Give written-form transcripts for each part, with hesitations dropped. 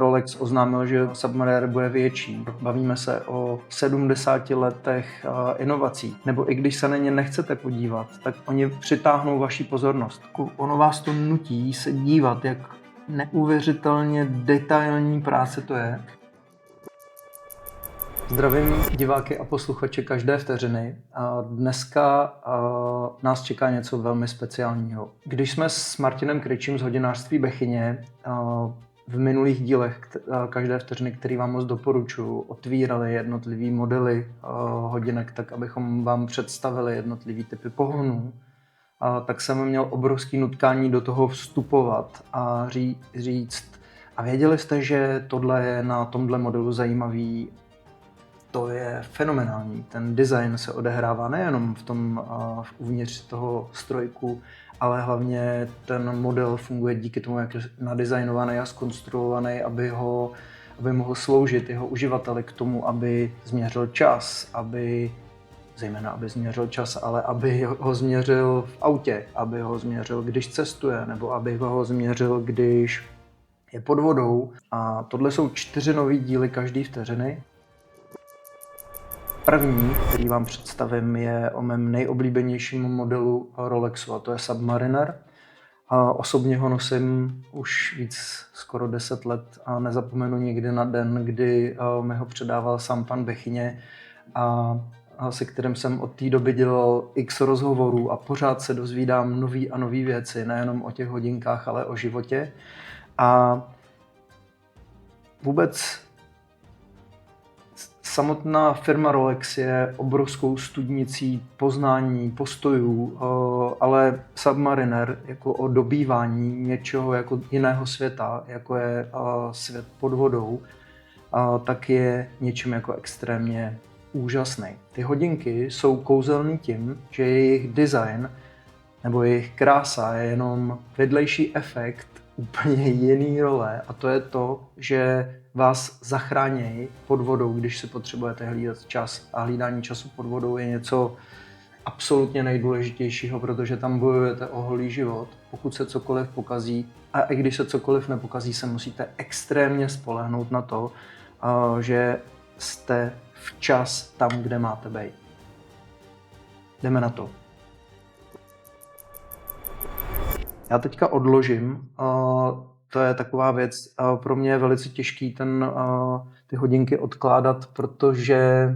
Rolex oznámil, že Submariner bude větší. Bavíme se o 70 letech inovací. Nebo i když se na ně nechcete podívat, tak oni přitáhnou vaši pozornost. Ono vás to nutí se dívat, jak neuvěřitelně detailní práce to je. Zdravím diváky a posluchače každé vteřiny. Dneska nás čeká něco velmi speciálního. Když jsme s Martinem Kryčím z hodinářství Bechyně v minulých dílech každé vteřiny, který vám moc doporučuji, otvírali jednotlivý modely hodinek, tak abychom vám představili jednotlivý typy pohonů, tak jsem měl obrovský nutkání do toho vstupovat a říct, a věděli jste, že tohle je na tomhle modelu zajímavý. To je fenomenální. Ten design se odehrává nejenom uvnitř toho strojku, ale hlavně ten model funguje díky tomu, jak je nadizajnovaný a zkonstruovaný, aby mohl sloužit jeho uživateli k tomu, aby změřil čas, zejména aby změřil čas, ale aby ho změřil v autě, aby ho změřil, když cestuje, nebo aby ho změřil, když je pod vodou. A tohle jsou 4 nový díly každý vteřiny. První, který vám představím, je o mém nejoblíbenějším modelu Rolexu, a to je Submariner. Osobně ho nosím už skoro 10 let a nezapomenu nikdy na den, kdy mi ho předával sám pan Bechyně, a se kterým jsem od té doby dělal x rozhovorů a pořád se dozvídám nový a nový věci, nejenom o těch hodinkách, ale o životě. A vůbec samotná firma Rolex je obrovskou studnicí poznání, postojů, ale Submariner jako o dobývání něčeho jako jiného světa, jako je svět pod vodou, tak je něčím jako extrémně úžasný. Ty hodinky jsou kouzelný tím, že jejich design nebo jejich krása je jenom vedlejší efekt úplně jiný role, a to je to, že vás zachrání pod vodou, když si potřebujete hlídat čas. A hlídání času pod vodou je něco absolutně nejdůležitějšího, protože tam bojujete o holý život. Pokud se cokoliv pokazí, a i když se cokoliv nepokazí, se musíte extrémně spolehnout na to, že jste včas tam, kde máte být. Jdeme na to. Já teďka odložím, to je taková věc, pro mě je velice těžký ty hodinky odkládat, protože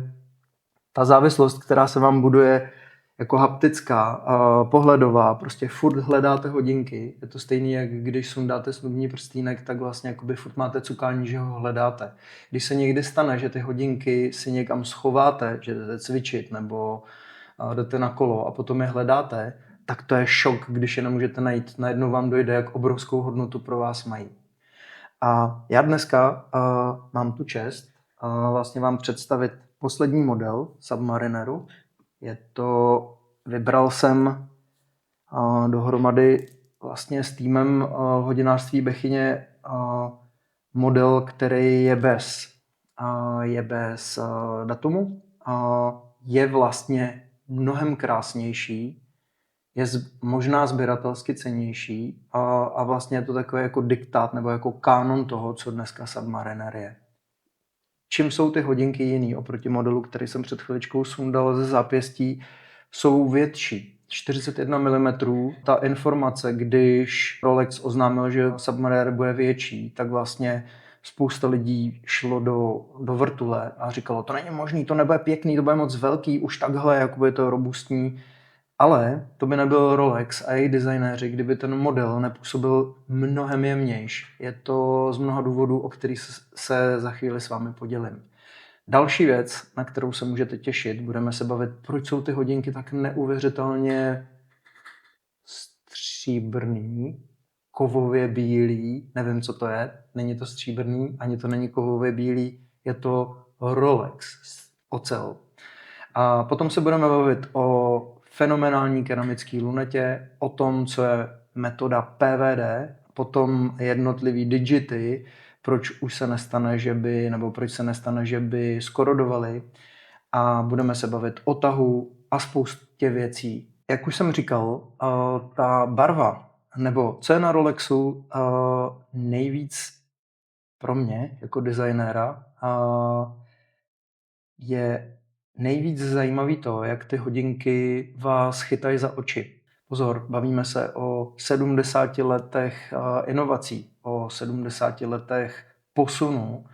ta závislost, která se vám buduje jako haptická, pohledová, prostě furt hledáte hodinky. Je to stejné, jak když sundáte snubní prstýnek, tak vlastně jakoby furt máte cukání, že ho hledáte. Když se někdy stane, že ty hodinky si někam schováte, že jdete cvičit nebo jdete na kolo a potom je hledáte, tak to je šok, když je nemůžete najít. Najednou vám dojde, jak obrovskou hodnotu pro vás mají. A já dneska mám tu čest vlastně vám představit poslední model Submarineru. Vybral jsem dohromady vlastně s týmem hodinářství Bechyně model, který je bez datumu. Je vlastně mnohem krásnější, je možná sběratelsky cennější a vlastně je to takový jako diktát nebo jako kánon toho, co dneska Submariner je. Čím jsou ty hodinky jiný oproti modelu, který jsem před chviličkou sundal ze zápěstí, jsou větší. 41 mm. Ta informace, když Rolex oznámil, že Submariner bude větší, tak vlastně spousta lidí šlo do vrtule a říkalo, to není možný, to nebude pěkný, to bude moc velký, už takhle, jako je to robustní. Ale to by nebyl Rolex a jejich designéři, kdyby ten model nepůsobil mnohem jemnější. Je to z mnoha důvodů, o kterých se za chvíli s vámi podělím. Další věc, na kterou se můžete těšit, budeme se bavit, proč jsou ty hodinky tak neuvěřitelně stříbrný, kovově bílý, nevím, co to je, není to stříbrný, ani to není kovově bílý, je to Rolex, ocel. A potom se budeme bavit o fenomenální keramické lunetě, o tom, co je metoda PVD, potom jednotlivý digity, proč se nestane, že by skorodovaly, a budeme se bavit o tahu a spoustě věcí. Jak už jsem říkal, ta barva, nebo co je na Rolexu nejvíc pro mě jako designéra je nejvíc zajímavý to, jak ty hodinky vás chytají za oči. Pozor, bavíme se o 70 letech inovací, o 70 letech posunu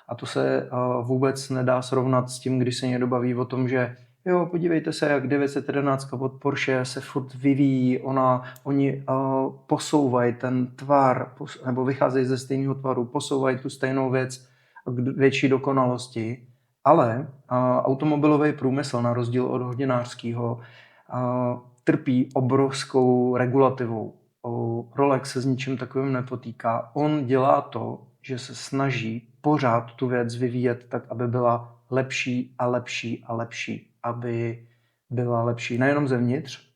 a to se vůbec nedá srovnat s tím, když se někdo baví o tom, že jo, podívejte se, jak 911 od Porsche se furt vyvíjí, oni posouvají ten tvar, nebo vycházejí ze stejného tvaru, posouvají tu stejnou věc k větší dokonalosti, ale automobilový průmysl, na rozdíl od hodinářského, trpí obrovskou regulativou. Rolex se s ničím takovým nepotýká. On dělá to, že se snaží pořád tu věc vyvíjet tak, aby byla lepší a lepší a lepší. Aby byla lepší nejenom zevnitř,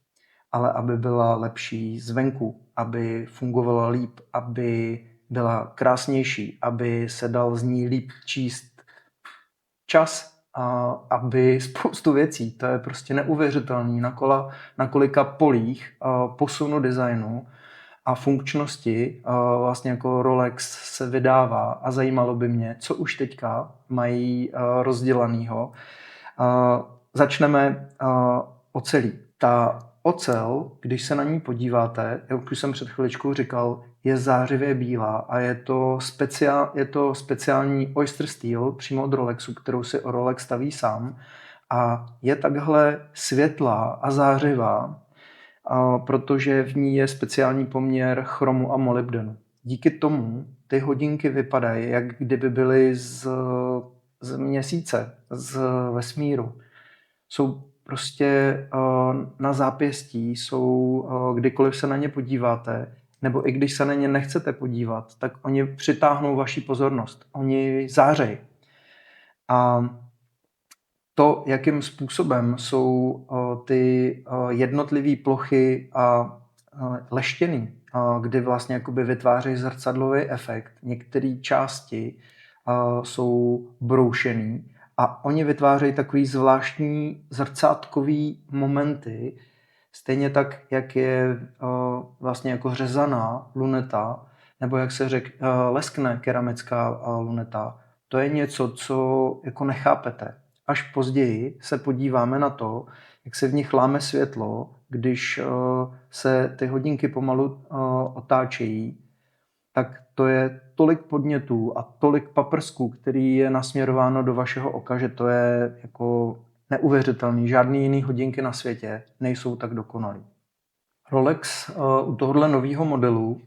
ale aby byla lepší zvenku, aby fungovala líp, aby byla krásnější, aby se dal z ní líp číst čas, aby spoustu věcí, to je prostě neuvěřitelný, na kolika polích posunu designu a funkčnosti vlastně jako Rolex se vydává a zajímalo by mě, co už teďka mají rozdělanýho. Začneme ocelí. Ta ocel, když se na ní podíváte, jak už jsem před chviličkou říkal, je zářivě bílá a je to speciální Oyster Steel přímo od Rolexu, kterou si Rolex staví sám a je takhle světlá a zářivá, protože v ní je speciální poměr chromu a molybdenu. Díky tomu ty hodinky vypadají, jak kdyby byly z měsíce, z vesmíru. Jsou prostě na zápěstí, jsou kdykoliv se na ně podíváte, nebo i když se na ně nechcete podívat, tak oni přitáhnou vaši pozornost. Oni zářejí. A to, jakým způsobem jsou ty jednotlivé plochy leštěný, kdy vlastně jakoby vytvářejí zrcadlový efekt. Některé části jsou broušený a oni vytvářejí takový zvláštní zrcátkový momenty, stejně tak, jak je vlastně jako řezaná luneta, nebo jak se leskne keramická luneta. To je něco, co jako nechápete. Až později se podíváme na to, jak se v nich láme světlo, když se ty hodinky pomalu otáčejí, tak to je tolik podnětů a tolik paprsků, který je nasměrováno do vašeho oka, že to je jako neuvěřitelný. Žádný jiný hodinky na světě nejsou tak dokonalý. Rolex u tohohle nového modelu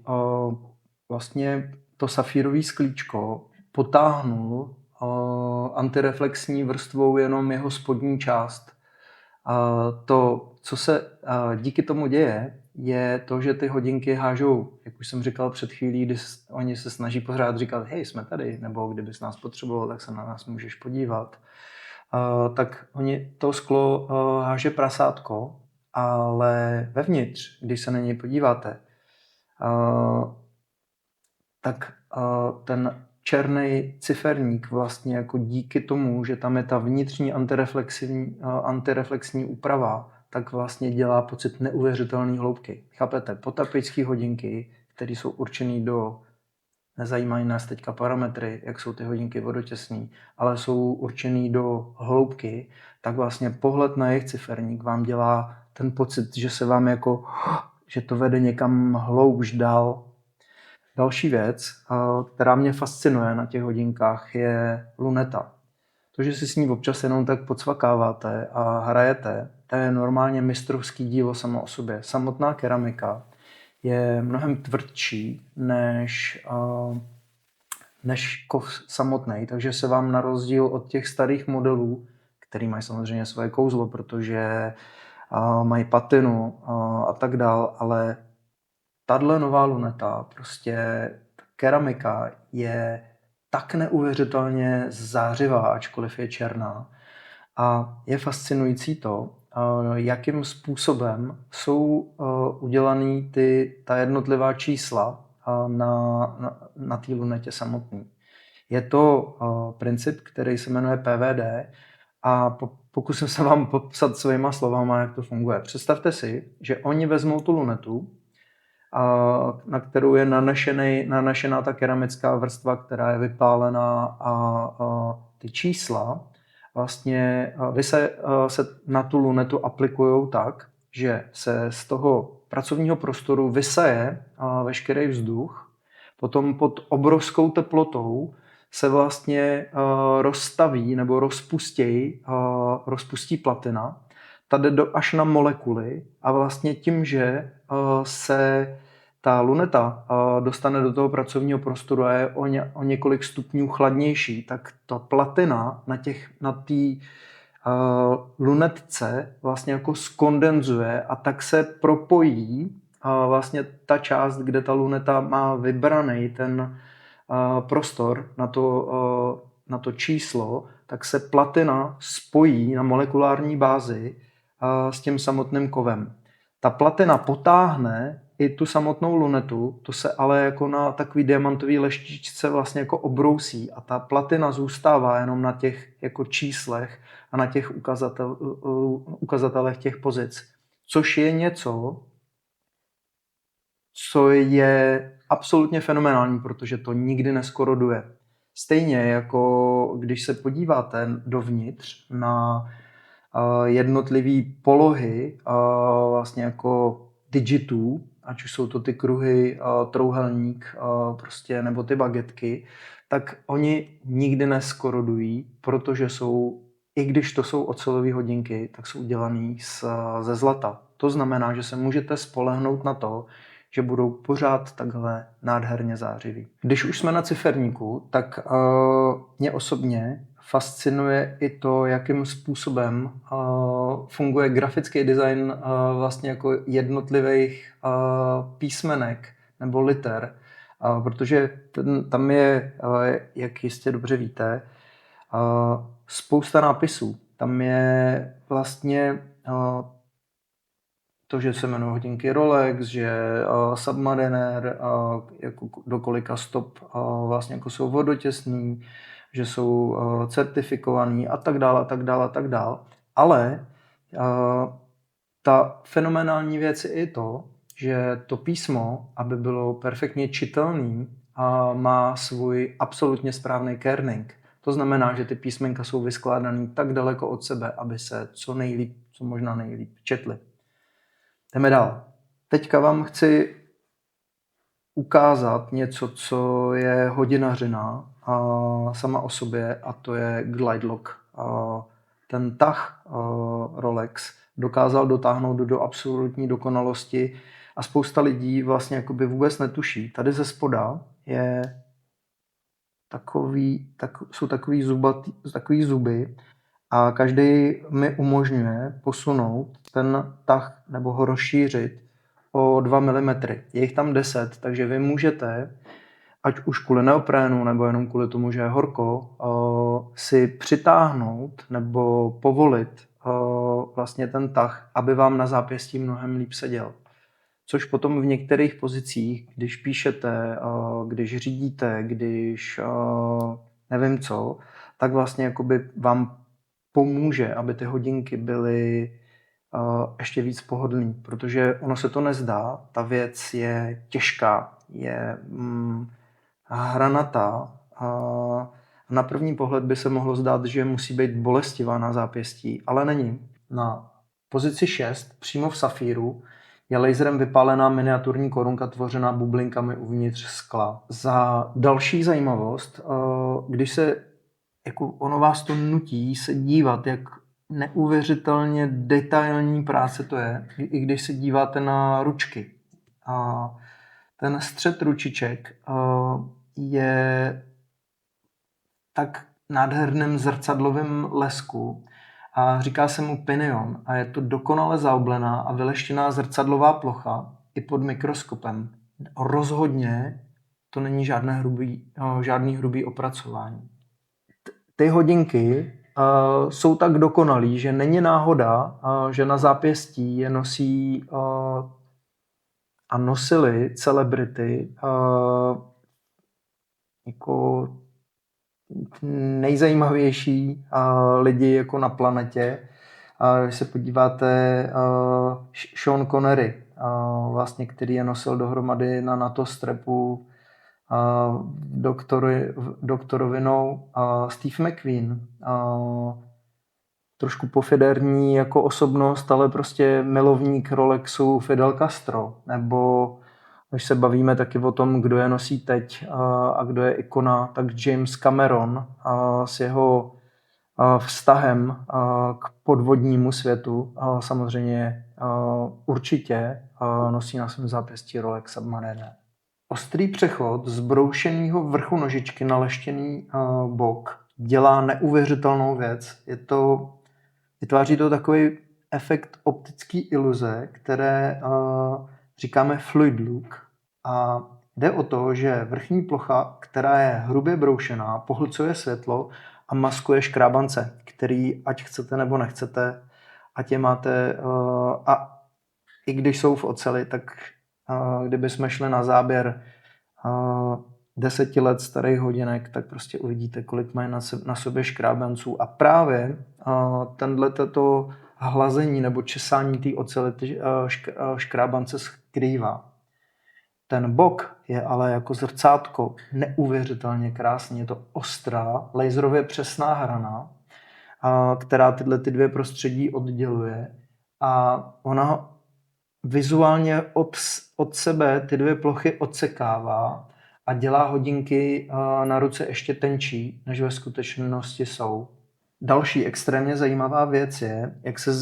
vlastně to safírový sklíčko potáhnul antireflexní vrstvou jenom jeho spodní část. To, co se díky tomu děje, je to, že ty hodinky hážou, jak už jsem říkal před chvílí, kdy oni se snaží pořád říkat, hej, jsme tady, nebo kdybys nás potřeboval, tak se na nás můžeš podívat. Tak oni to sklo háže prasátko, ale vevnitř, když se na něj podíváte, tak ten černý ciferník vlastně jako díky tomu, že tam je ta vnitřní antireflexní úprava, tak vlastně dělá pocit neuvěřitelné hloubky. Chápete? Potapěčské hodinky, které jsou určené nezajímají nás teďka parametry, jak jsou ty hodinky vodotěsný, ale jsou určený do hloubky, tak vlastně pohled na jejich ciferník vám dělá ten pocit, že se vám že to vede někam hloubš dál. Další věc, která mě fascinuje na těch hodinkách, je luneta. To, že si s ní občas jenom tak pocvakáváte a hrajete, to je normálně mistrovský dílo samo o sobě. Samotná keramika je mnohem tvrdší než kov samotný, takže se vám na rozdíl od těch starých modelů, který mají samozřejmě svoje kouzlo, protože mají patinu a tak dál, ale tahle nová luneta, prostě keramika je tak neuvěřitelně zářivá, ačkoliv je černá. A je fascinující to, jakým způsobem jsou udělaný ta jednotlivá čísla na té lunetě samotné. Je to princip, který se jmenuje PVD a pokusím se vám popsat svýma slovama, jak to funguje. Představte si, že oni vezmou tu lunetu na kterou je nanešená ta keramická vrstva, která je vypálená a ty čísla vlastně se na tu lunetu aplikujou tak, že se z toho pracovního prostoru vysaje veškerý vzduch, potom pod obrovskou teplotou se vlastně rozstaví nebo rozpustí platina. Ta jde až na molekuly a vlastně tím, že se ta luneta dostane do toho pracovního prostoru a je o několik stupňů chladnější, tak ta platina na té lunetce vlastně jako skondenzuje a tak se propojí vlastně ta část, kde ta luneta má vybraný ten prostor na to číslo, tak se platina spojí na molekulární bázi s tím samotným kovem. Ta platina potáhne i tu samotnou lunetu, to se ale jako na takový diamantový leštičce vlastně jako obrousí a ta platina zůstává jenom na těch jako číslech a na těch ukazatelech těch pozic. Což je něco, co je absolutně fenomenální, protože to nikdy neskoroduje. Stejně jako když se podíváte dovnitř na jednotlivé polohy vlastně jako digitů, ať už jsou to ty kruhy, trouhelník prostě, nebo ty bagetky, tak oni nikdy neskorodují, protože i když to jsou ocelové hodinky, tak jsou dělaný ze zlata. To znamená, že se můžete spolehnout na to, že budou pořád takhle nádherně zářivý. Když už jsme na ciferníku, tak mě osobně fascinuje i to, jakým způsobem funguje grafický design vlastně jako jednotlivých písmenek nebo liter, protože tam je, jak jistě dobře víte, spousta nápisů. Tam je vlastně to, že se jmenují hodinky Rolex, že Submariner, jako do kolika stop vlastně jako jsou vodotěsný, že jsou certifikovaný a tak dále, a tak dále, a tak dále. Ale ta fenomenální věc je i to, že to písmo, aby bylo perfektně čitelný, má svůj absolutně správný kerning. To znamená, že ty písmenka jsou vyskládaný tak daleko od sebe, aby se co možná nejlíp četly. Jdeme dál. Teďka vám chci ukázat něco, co je hodinařina sama o sobě, a to je Glide Lock. Ten tah Rolex dokázal dotáhnout do absolutní dokonalosti a spousta lidí vlastně jakoby vůbec netuší. Tady ze spoda jsou takový zuby a každý mi umožňuje posunout ten tah nebo ho rozšířit o 2 mm. Je jich tam 10, takže vy můžete, ať už kvůli neoprénu nebo jenom kvůli tomu, že je horko, si přitáhnout nebo povolit vlastně ten tah, aby vám na zápěstí mnohem líp seděl. Což potom v některých pozicích, když píšete, když řídíte, když nevím co, tak vlastně jakoby vám pomůže, aby ty hodinky byly ještě víc pohodlný, protože ono se to nezdá, ta věc je těžká, je hranatá a na první pohled by se mohlo zdát, že musí být bolestivá na zápěstí, ale není. Na pozici 6, přímo v safíru, je laserem vypálená miniaturní korunka tvořená bublinkami uvnitř skla. Za další zajímavost, když se, jako ono vás to nutí se dívat, jak neuvěřitelně detailní práce to je, i když se díváte na ručky. Ten střed ručiček je tak nádherným zrcadlovým lesku a říká se mu pinion a je to dokonale zaoblená a vyleštěná zrcadlová plocha i pod mikroskopem. Rozhodně to není žádný hrubý opracování. Ty hodinky jsou tak dokonalý, že není náhoda, že na zápěstí je nosí a nosili celebrity jako nejzajímavější lidi jako na planetě. Když se podíváte, Sean Connery vlastně, který je nosil dohromady na NATO strepu doktorovinou Steve McQueen. Trošku pofidérní jako osobnost, ale prostě milovník Rolexu Fidel Castro. Nebo když se bavíme taky o tom, kdo je nosí teď a kdo je ikona, tak James Cameron s jeho vztahem k podvodnímu světu samozřejmě určitě nosí na svém zápěstí Rolex Submariner. Ostrý přechod z broušeného vrchu nožičky na leštěný bok dělá neuvěřitelnou věc. Vytváří to takový efekt optické iluze, které říkáme fluid look. A jde o to, že vrchní plocha, která je hrubě broušená, pohlcuje světlo a maskuje škrábance, který, ať chcete nebo nechcete, ať je máte, a i když jsou v oceli, tak kdyby jsme šli na záběr 10 let starých hodinek, tak prostě uvidíte, kolik mají na sobě škrábanců. A právě to hlazení nebo česání té oceli škrábance skrývá. Ten bok je ale jako zrcátko neuvěřitelně krásný. Je to ostrá, laserově přesná hrana, která tyhle dvě prostředí odděluje. A ona vizuálně od sebe ty dvě plochy odsekává a dělá hodinky na ruce ještě tenčí, než ve skutečnosti jsou. Další extrémně zajímavá věc je, jak se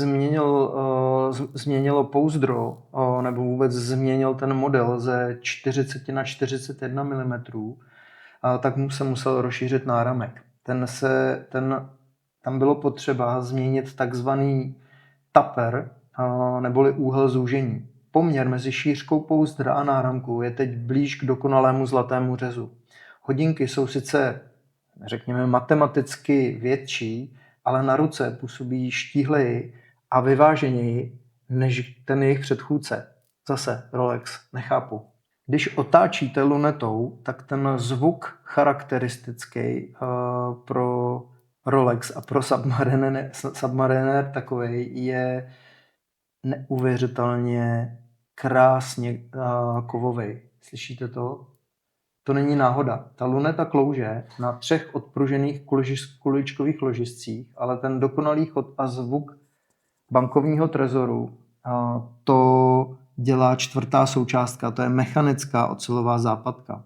změnilo pouzdro, nebo vůbec změnil ten model ze 40 na 41 mm, tak se musel rozšířit náramek. Tam bylo potřeba změnit takzvaný taper, neboli úhel zúžení. Poměr mezi šířkou pouzdra a náramku je teď blíž k dokonalému zlatému řezu. Hodinky jsou sice, řekněme, matematicky větší, ale na ruce působí štíhleji a vyváženěji než ten jejich předchůdce. Zase Rolex, nechápu. Když otáčíte lunetou, tak ten zvuk charakteristický pro Rolex a pro Submariner takovej je neuvěřitelně krásně kovovej. Slyšíte to? To není náhoda. Ta luneta klouže na 3 odpružených kuličkových ložiscích, ale ten dokonalý chod a zvuk bankovního trezoru to dělá 4. součástka, to je mechanická ocelová západka.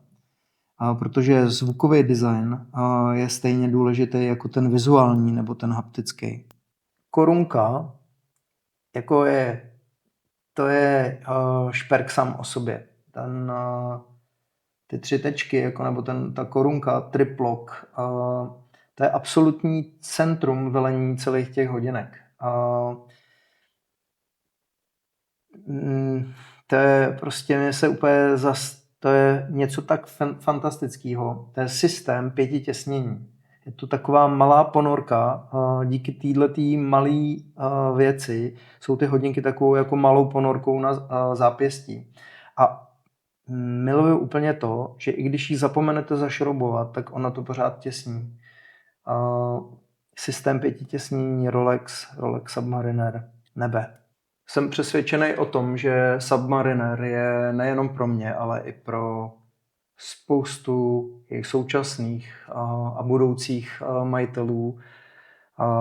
Protože zvukový design je stejně důležitý jako ten vizuální nebo ten haptický. Korunka to je šperk sám o sobě. Ty 3 tečky, nebo ta korunka, triplok, to je absolutní centrum velení celých těch hodinek. To je prostě to je něco tak fantastického. To je systém 5 těsnění. Je to taková malá ponorka. Díky této malé věci jsou ty hodinky takovou jako malou ponorkou na zápěstí. A miluju úplně to, že i když ji zapomenete zašroubovat, tak ona to pořád těsní. Systém 5 těsnění Rolex Submariner, nebe. Jsem přesvědčený o tom, že Submariner je nejenom pro mě, ale i pro spoustu jejich současných a budoucích majitelů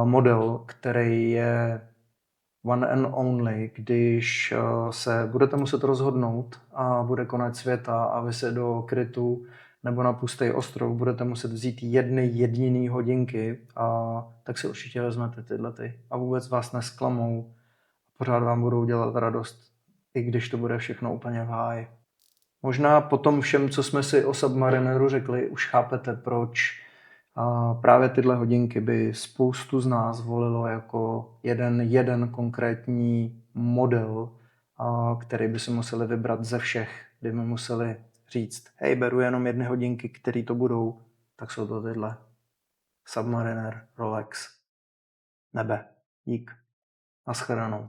model, který je one and only, když se budete muset rozhodnout a bude konec světa a vy se do krytu nebo na pustý ostrov budete muset vzít jedny jediný hodinky, tak si určitě vezmete tyhlety a vůbec vás nesklamou. Pořád vám budou dělat radost, i když to bude všechno úplně v háji. Možná po tom všem, co jsme si o Submarineru řekli, už chápete, proč právě tyhle hodinky by spoustu z nás volilo jako jeden konkrétní model, který by si museli vybrat ze všech, kdyby museli říct, hej, beru jenom 1 hodinky, které to budou, tak jsou to tyhle. Submariner, Rolex, nebe. Dík. Naschledanou.